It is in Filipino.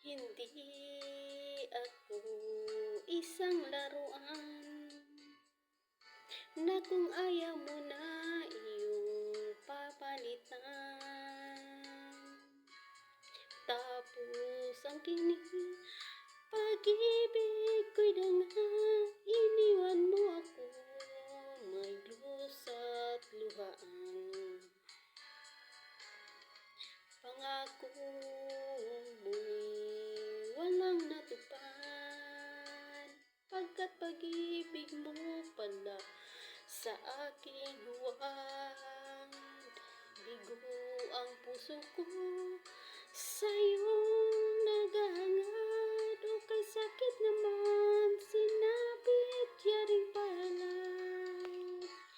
Hindi ako isang laruan na kung ayaw mo na iyong papalitan. Tapos ang pag-ibig ko'y danga, iniwan mo ako may lusa't luhaan. Pangako mo'y walang natupad, pagkat pag-ibig mo pala sa aking huwad. Bigo ang puso ko sa'yo naghahangad, o kay sakit naman sinabit yaring pala.